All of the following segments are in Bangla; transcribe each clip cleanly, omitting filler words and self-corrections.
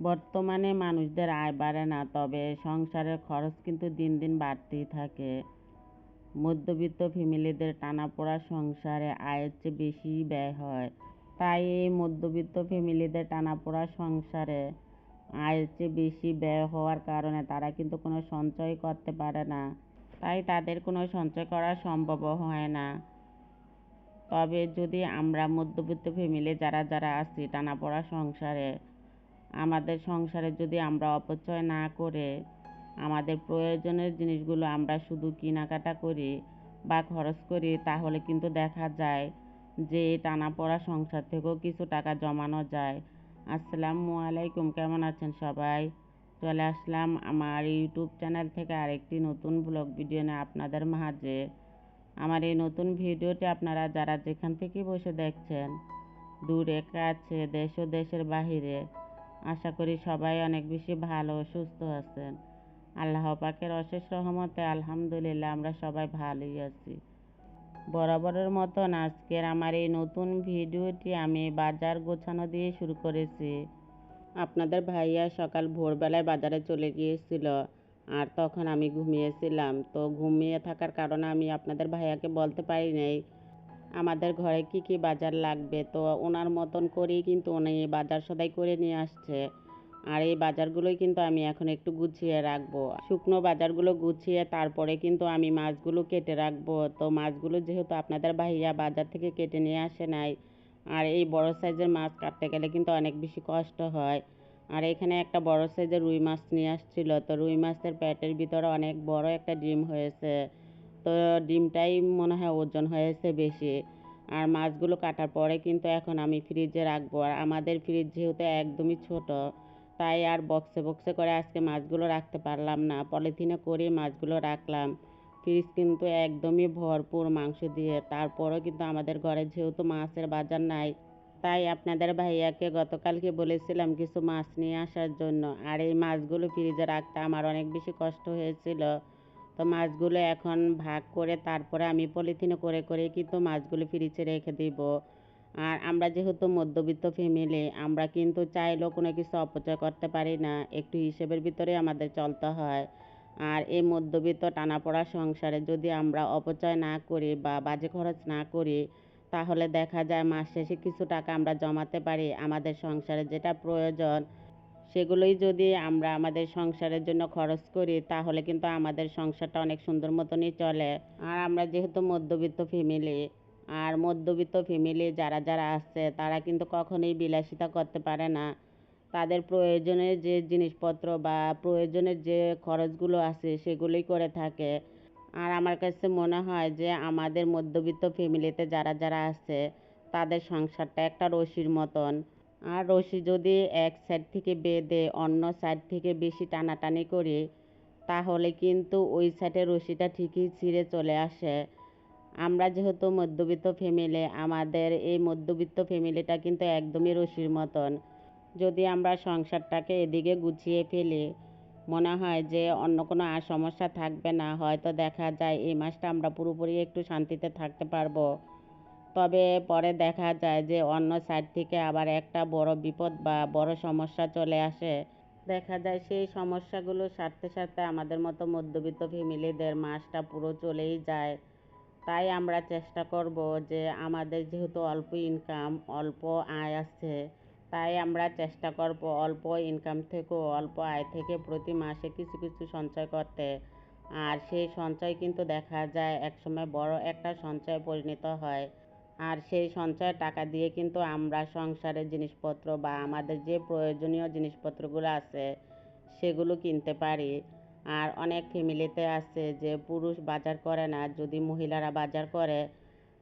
বর্তমানে মানুষদের আয় বাড়ে না, তবে সংসারের খরচ কিন্তু দিন দিন বাড়তেই থাকে। মধ্যবিত্ত ফ্যামিলিদের টানাপোড়া সংসারে আয়ের চেয়ে বেশি ব্যয় হয়। তাই এই মধ্যবিত্ত ফ্যামিলিদের টানাপোড়া সংসারে আয়ের চেয়ে বেশি ব্যয় হওয়ার কারণে তারা কিন্তু কোনো সঞ্চয় করতে পারে না। তাই তাদের কোনো সঞ্চয় করা সম্ভবও হয় না। তবে যদি আমরা মধ্যবিত্ত ফ্যামিলি যারা যারা আছি টানাপোড়া সংসারে, আমাদের সংসারে যদি আমরা অপচয় না করে আমাদের প্রয়োজনের জিনিসগুলো আমরা শুধু কেনাকাটা করি বা খরচ করি, তাহলে কিন্তু দেখা যায় যে টানাপোড়া সংসার থেকেও কিছু টাকা জমানো যায়। আসসালামু আলাইকুম, কেমন আছেন সবাই? চলে আসলাম আমার ইউটিউব চ্যানেল থেকে আরেকটি নতুন ব্লগ ভিডিও নিয়ে আপনাদের মাঝে। আমার এই নতুন ভিডিওটি আপনারা যারা যেখান থেকে বসে দেখছেন, দূরে কাছে, দেশ ও দেশের বাহিরে, আশা করি সবাই অনেক বেশি ভালো ও সুস্থ আছেন। আল্লাহ পাকের অশেষ রহমতে আলহামদুলিল্লাহ আমরা সবাই ভালোই আছি। বরাবরের মতন আজকের আমার এই নতুন ভিডিওটি আমি বাজার গোছানো দিয়ে শুরু করেছি। আপনাদের ভাইয়া সকাল ভোরবেলায় বাজারে চলে গিয়েছিল, আর তখন আমি ঘুমিয়েছিলাম। তো ঘুমিয়ে থাকার কারণে আমি আপনাদের ভাইয়াকে বলতে পারি নাই আমাদের ঘরে কি কি বাজার লাগবে। তো ওনার মতন করেই কিন্তু উনি বাজার সদাই করে নিয়ে আসছে। আর এই বাজারগুলোই কিন্তু আমি এখন একটু গুছিয়ে রাখবো। শুকনো বাজারগুলো গুছিয়ে তারপরে কিন্তু আমি মাছগুলো কেটে রাখবো। তো মাছগুলো যেহেতু আপনাদের ভাইয়া বাজার থেকে কেটে নিয়ে আসে নাই, আর এই বড় সাইজের মাছ কাটতে গেলে কিন্তু অনেক বেশি কষ্ট হয়। আর এখানে একটা বড় সাইজের রুই মাছ নিয়ে আসছিল। তো রুই মাছের পেটের ভিতরে অনেক বড় একটা ডিম হয়েছে। তো ডিমটাই মনে হয় ওজন হয়েছে বেশি। আর মাছগুলো কাটার পরে কিন্তু এখন আমি ফ্রিজে রাখবো। আর আমাদের ফ্রিজ যেহেতু একদমই ছোট, তাই আর বক্সে বক্সে করে আজকে মাছগুলো রাখতে পারলাম না, পলিথিনে করে মাছগুলো রাখলাম। ফ্রিজ কিন্তু একদমই ভরপুর মাংস দিয়ে। তারপরেও কিন্তু আমাদের ঘরে যেহেতু মাছের বাজার নাই, তাই আপনাদের ভাইয়াকে গতকালকে বলেছিলাম কিছু মাছ নিয়ে আসার জন্য। আর এই মাছগুলো ফ্রিজে রাখতে আমার অনেক বেশি কষ্ট হয়েছিল। তো মাছগুলো এখন ভাগ করে তারপরে আমি পলিথিনে করে করে কিন্তু মাছগুলো ফ্রিজে রেখে দিব। আর আমরা যেহেতু মধ্যবিত্ত ফ্যামিলি, আমরা কিন্তু চাইলেও কোনো কিছু অপচয় করতে পারি না, একটু হিসেবের ভিতরে আমাদের চলতে হয়। আর এই মধ্যবিত্ত টানাপোড়া সংসারে যদি আমরা অপচয় না করি বা বাজে খরচ না করি, তাহলে দেখা যায় মাস শেষে কিছু টাকা আমরা জমাতে পারি। আমাদের সংসারে যেটা প্রয়োজন সেগুলোই যদি আমরা আমাদের সংসারের জন্য খরচ করি, তাহলে কিন্তু আমাদের সংসারটা অনেক সুন্দর মতনই চলে। আর আমরা যেহেতু মধ্যবিত্ত ফ্যামিলি, আর মধ্যবিত্ত ফ্যামিলি যারা যারা আছে তারা কিন্তু কখনোই বিলাসিতা করতে পারে না। তাদের প্রয়োজনের যে জিনিসপত্র বা প্রয়োজনের যে খরচগুলো আছে সেগুলোই করে থাকে। আর আমার কাছে মনে হয় যে আমাদের মধ্যবিত্ত ফ্যামিলিতে যারা যারা আছে তাদের সংসারটা একটা রশির মতন। আর রশি যদি এক সাইড থেকে বেঁধে অন্য সাইড থেকে বেশি টানাটানি করি, তাহলে কিন্তু ওই সাইডের রশিটা ঠিকই ছিঁড়ে চলে আসে। আমরা যেহেতু মধ্যবিত্ত ফ্যামিলি, আমাদের এই মধ্যবিত্ত ফ্যামিলিটা কিন্তু একদমই রশির মতন। যদি আমরা সংসারটাকে এদিকে গুছিয়ে ফেলি, মনে হয় যে অন্য কোনো আর সমস্যা থাকবে না। হয়তো দেখা যায় এই মাসটা আমরা পুরোপুরি একটু শান্তিতে থাকতে পারবো। তবে পরে দেখা যায় যে অন্য সাইড থেকে আবার একটা বড় বিপদ বা বড় সমস্যা চলে আসে। দেখা যায় সেই সমস্যাগুলো সারতে সারতে আমাদের মতো মধ্যবিত্ত ফ্যামিলিদের মাসটা পুরো চলেই যায়। তাই আমরা চেষ্টা করব যে আমাদের যেহেতু অল্প ইনকাম, অল্প আয় আছে, তাই আমরা চেষ্টা করব অল্প ইনকাম থেকেও অল্প আয় থেকে প্রতি মাসে কিছু কিছু সঞ্চয় করতে। আর সেই সঞ্চয় কিন্তু দেখা যায় একসময় বড় একটা সঞ্চয়ে পরিণত হয়। আর সেই সঞ্চয়ের টাকা দিয়ে কিন্তু আমরা সংসারের জিনিসপত্র বা আমাদের যে প্রয়োজনীয় জিনিসপত্রগুলো আছে সেগুলো কিনতে পারি। আর অনেক ফ্যামিলিতে আছে যে পুরুষ বাজার করে না, যদি মহিলারা বাজার করে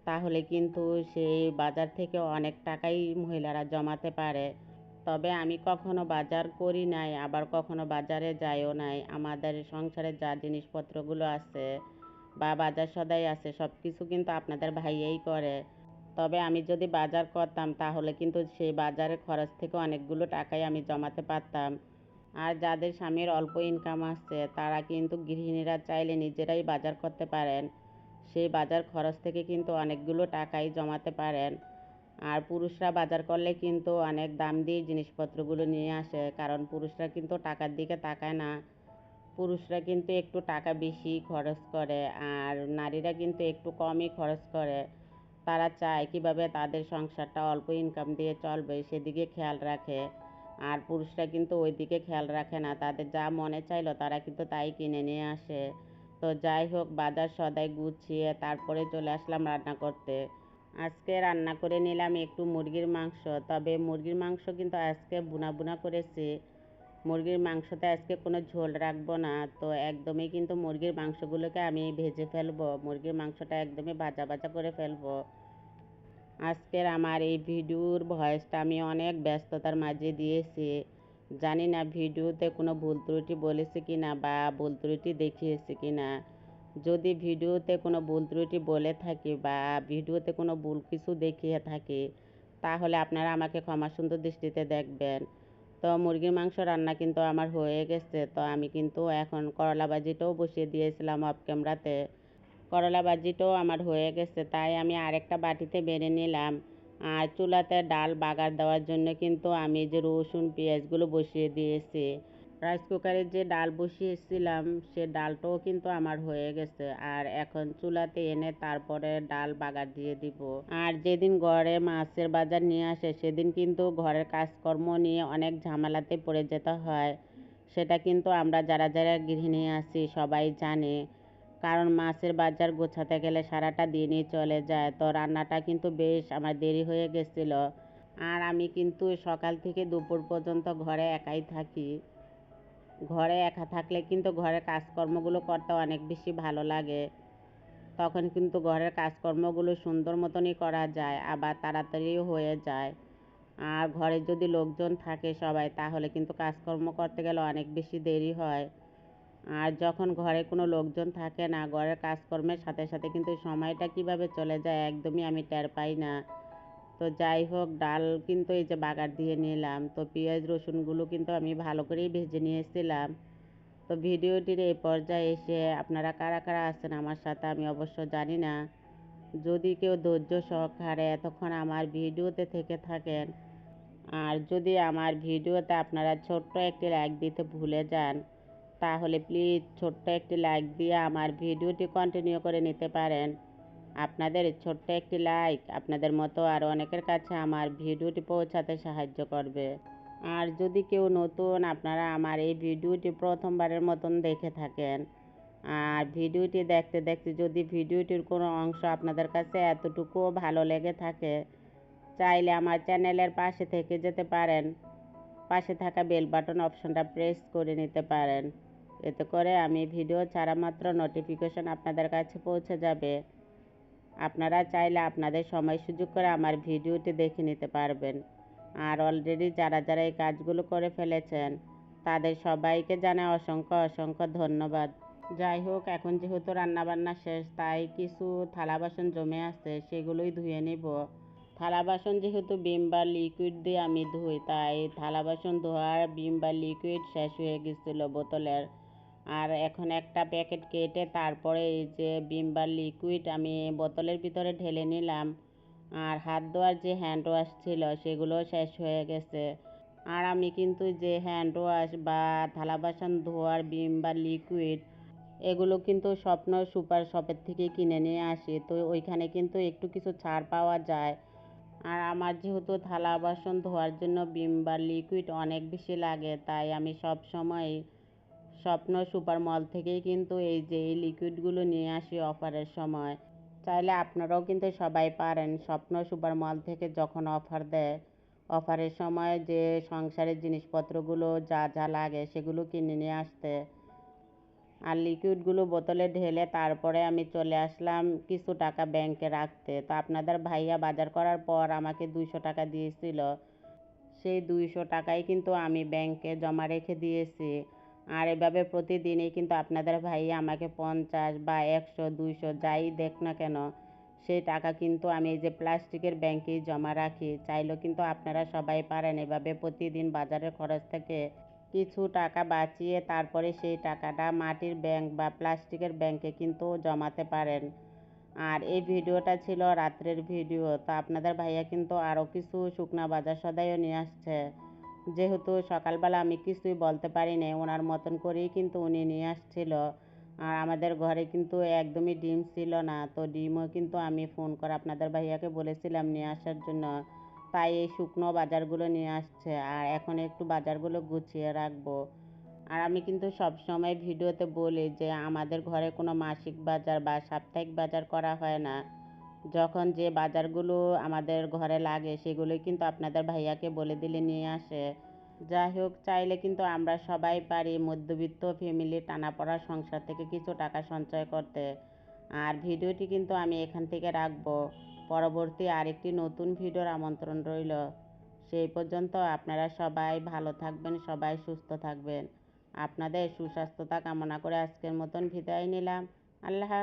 তাহলে কিন্তু সেই বাজার থেকে অনেক টাকাই মহিলারা জমাতে পারে। তবে আমি কখনো বাজার করি নাই, আবার কখনো বাজারে যাইও নাই। আমাদের সংসারে যা জিনিসপত্রগুলো আছে বা বাজার সদাই আছে সব কিছু কিন্তু আপনাদের ভাইয়াই করে। তবে আমি যদি বাজার করতাম তাহলে কিন্তু সেই বাজারের খরচ থেকে অনেকগুলো টাকাই আমি জমাতে পারতাম। আর যাদের স্বামীর অল্প ইনকাম আছে তারা কিন্তু গৃহিণীরা চাইলে নিজেরাই বাজার করতে পারেন, সেই বাজার খরচ থেকে কিন্তু অনেকগুলো টাকাই জমাতে পারেন। আর পুরুষরা বাজার করলে কিন্তু অনেক দাম দিয়ে জিনিসপত্রগুলো নিয়ে আসে, কারণ পুরুষরা কিন্তু টাকার দিকে তাকায় না, পুরুষরা কিন্তু একটু টাকা বেশি খরচ করে আর নারীরা কিন্তু একটু কমই খরচ করে। তারা চায় কীভাবে তাদের সংসারটা অল্প ইনকাম দিয়ে চলবে সেদিকে খেয়াল রাখে। আর পুরুষরা কিন্তু ওই দিকে খেয়াল রাখে না, তাদের যা মনে চাইলো তারা কিন্তু তাই কিনে নিয়ে আসে। তো যাই হোক, বাজার সদাই গুছিয়ে তারপরে চলে আসলাম রান্না করতে। আজকে রান্না করে নিলাম একটু মুরগির মাংস, তবে মুরগির মাংস কিন্তু আজকে বুনা বুনা করেছি। মুরগির মাংসতে আজকে কোনো ঝোল রাখবো না, তো একদমই কিন্তু মুরগির মাংসগুলোকে আমি ভেজে ফেলবো, মুরগির মাংসটা একদমই ভাজা ভাজা করে ফেলবো। আজকের আমার এই ভিডিওর ভয়েসটা আমি অনেক ব্যস্ততার মাঝে দিয়েছি, জানি না ভিডিওতে কোনো ভুল ত্রুটি বলেছি কি না বা ভুল ত্রুটি দেখিয়েছি কি না। যদি ভিডিওতে কোনো ভুল ত্রুটি বলে থাকি বা ভিডিওতে কোনো ভুল কিছু দেখিয়ে থাকি তাহলে আপনারা আমাকে ক্ষমা সুন্দর দৃষ্টিতে দেখবেন। তো মুরগির মাংস রান্না কিন্তু আমার হয়ে গেছে, তো আমি কিন্তু এখন করলা ভাজিটাও বসিয়ে দিয়েছিলাম অফ ক্যামেরাতে। করলা ভাজিটাও আমার হয়ে গেছে, তাই আমি আরেকটা বাটিতে বেড়ে নিলাম। আর চুলাতে ডাল বাগার দেওয়ার জন্য কিন্তু আমি যে রসুন পেঁয়াজগুলো বসিয়ে দিয়েছি। রাইস কুকারে যে ডাল বসিয়েছিলাম সে ডালটাও কিন্তু আমার হয়ে গেছে, আর এখন চুলাতে এনে তারপরে ডাল বাগার দিয়ে দিব। আর যেদিন ঘরে মাছের বাজার নিয়ে আসে সেদিন কিন্তু ঘরের কাজকর্ম নিয়ে অনেক ঝামেলাতে পড়ে যেতে হয়, সেটা কিন্তু আমরা যারা যারা গৃহিণী আছি সবাই জানে। কারণ মাছের বাজার গোছাতে গেলে সারাটা দিনই চলে যায়, তো রান্নাটা কিন্তু বেশ আমার দেরি হয়ে গেছিলো। আর আমি কিন্তু সকাল থেকে দুপুর পর্যন্ত ঘরে একাই থাকি। ঘরে একা থাকলে কিন্তু ঘরের কাজকর্মগুলো করতে অনেক বেশি ভালো লাগে, তখন কিন্তু ঘরের কাজকর্মগুলো সুন্দর মতনই করা যায়, আবার তাড়াতাড়িও হয়ে যায়। আর ঘরে যদি লোকজন থাকে সবাই তাহলে কিন্তু কাজকর্ম করতে গেলে অনেক বেশি দেরি হয়। আর যখন ঘরে কোনো লোকজন থাকে না, ঘরের কাজকর্মের সাথে সাথে কিন্তু সময়টা কিভাবে চলে যায় একদমই আমি টের পাই না। তো যাই হোক, ডাল কিন্তু এই যে বাগার দিয়ে নিলাম, তো পেঁয়াজ রসুনগুলো কিন্তু আমি ভালো করেই ভেজে নিয়েছিলাম। তো ভিডিওটির এই পর্যায়ে এসে আপনারা কারা কারা আছেন আমার সাথে আমি অবশ্য জানি না। যদি কেউ ধৈর্য সহকারে এতক্ষণ আমার ভিডিওতে থেকে থাকেন, আর যদি আমার ভিডিওতে আপনারা ছোট্ট একটি লাইক দিতে ভুলে যান তাহলে প্লিজ ছোট্ট একটি লাইক দিয়ে আমার ভিডিওটি কন্টিনিউ করে নিতে পারেন। আপনাদের ছোট্ট একটি লাইক আপনাদের মতো আরও অনেকের কাছে আমার ভিডিওটি পৌঁছাতে সাহায্য করবে। আর যদি কেউ নতুন আপনারা আমার এই ভিডিওটি প্রথমবারের মতন দেখে থাকেন, আর ভিডিওটি দেখতে দেখতে যদি ভিডিওটির কোনো অংশ আপনাদের কাছে এতটুকুও ভালো লেগে থাকে চাইলে আমার চ্যানেলের পাশে থেকে যেতে পারেন, পাশে থাকা বেল বাটন অপশনটা প্রেস করে নিতে পারেন। এতে করে আমি ভিডিও ছাড়া মাত্র নোটিফিকেশন আপনাদের কাছে পৌঁছে যাবে। আপনারা চাইলে আপনাদের সময় সুযোগ করে আমার ভিডিওটি দেখে নিতে পারবেন। আর অলরেডি যারা যারা এই কাজগুলো করে ফেলেছেন তাদের সবাইকে জানাই অসংখ্য অসংখ্য ধন্যবাদ। যাই হোক, এখন যেহেতু রান্নাবান্না শেষ তাই কিছু থালা বাসন জমে আছে সেগুলোই ধুয়ে নিব। থালা বাসন যেহেতু ভিম বার লিকুইড দিয়ে আমি ধুই, তাই থালা বাসন ধোয়ার ভিম বার লিকুইড শেষ হয়ে গেছিলো বোতলের। আর এখন একটা প্যাকেট কেটে তারপরে এই যে ভিম বার লিকুইড আমি বোতলের ভিতরে ঢেলে নিলাম। আর হাত ধোয়ার যে হ্যান্ড ওয়াশ ছিল সেগুলো শেষ হয়ে গেছে। আর আমি কিন্তু যে হ্যান্ড ওয়াশ বা থালা বাসন ধোয়ার ভিম বার লিকুইড এগুলো কিন্তু স্বপ্ন সুপার শপের থেকে কিনে নিয়ে আসি, তো ওইখানে কিন্তু একটু কিছু ছাড় পাওয়া যায়। আর আমার যেহেতু থালা বাসন ধোয়ার জন্য ভিম বার লিকুইড অনেক বেশি লাগে, তাই আমি সব সময় স্বপ্ন সুপার মল থেকেই কিন্তু এই যে এই লিকুইডগুলো নিয়ে আসি অফারের সময়। চাইলে আপনারাও কিন্তু সবাই পারেন স্বপ্ন সুপার মল থেকে যখন অফার দেয়, অফারের সময় যে সংসারের জিনিসপত্রগুলো যা যা লাগে সেগুলো কিনে নিয়ে আসতে। আর লিকুইডগুলো বোতলে ঢেলে তারপরে আমি চলে আসলাম কিছু টাকা ব্যাংকে রাখতে। তো আপনাদের ভাইয়া বাজার করার পর আমাকে 200 টাকা দিয়েছিল। সেই 200 টাকাই কিন্তু আমি ব্যাংকে জমা রেখে দিয়েছি। আর এভাবে প্রতিদিনই কিন্তু আপনাদের ভাইয়া আমাকে 50 বা 100 200 যাই দেখ না কেন সেই টাকা কিন্তু আমি এই যে প্লাস্টিকের ব্যাংকেই জমা রাখি। চাইলেও কিন্তু আপনারা সবাই পারেন এভাবে প্রতিদিন বাজারের খরচ থেকে কিছু টাকা বাঁচিয়ে তারপরে সেই টাকাটা মাটির ব্যাংক বা প্লাস্টিকের ব্যাংকে কিন্তু জমাতে পারেন। আর এই ভিডিওটা ছিল রাত্রের ভিডিও। তো আপনাদের ভাইয়া কিন্তু আরও কিছু শুকনা বাজার সদাইও নিয়ে আসছে। যেহেতু সকালবেলা আমি কিছুই বলতে পারিনি, ওনার মতন করেই কিন্তু উনি নিয়ে আসছিল। আর আমাদের ঘরে কিন্তু একদমই ডিম ছিল না, তো ডিমও কিন্তু আমি ফোন করে আপনাদের ভাইয়াকে বলেছিলাম নিয়ে আসার জন্য। তাই এই শুকনো বাজারগুলো নিয়ে আসছে। আর এখন একটু বাজারগুলো গুছিয়ে রাখবো। আর আমি কিন্তু সবসময় ভিডিওতে বলি যে আমাদের ঘরে কোনো মাসিক বাজার বা সাপ্তাহিক বাজার করা হয় না। যখন যে বাজারগুলো আমাদের ঘরে লাগে সেগুলোই কিন্তু আপনাদের ভাইয়াকে বলে দিলে নিয়ে আসে। যাই হোক, চাইলে কিন্তু আমরা সবাই পারি মধ্যবিত্ত ফ্যামিলি টানাপড়া সংসার থেকে কিছু টাকা সঞ্চয় করতে। আর ভিডিওটি কিন্তু আমি এখান থেকে রাখবো। পরবর্তী আরেকটি নতুন ভিডিওর আমন্ত্রণ রইল। সেই পর্যন্ত আপনারা সবাই ভালো থাকবেন, সবাই সুস্থ থাকবেন। আপনাদের সুস্বাস্থ্যতা কামনা করে আজকের মতন বিদায় নিলাম। আল্লাহ হাফেজ।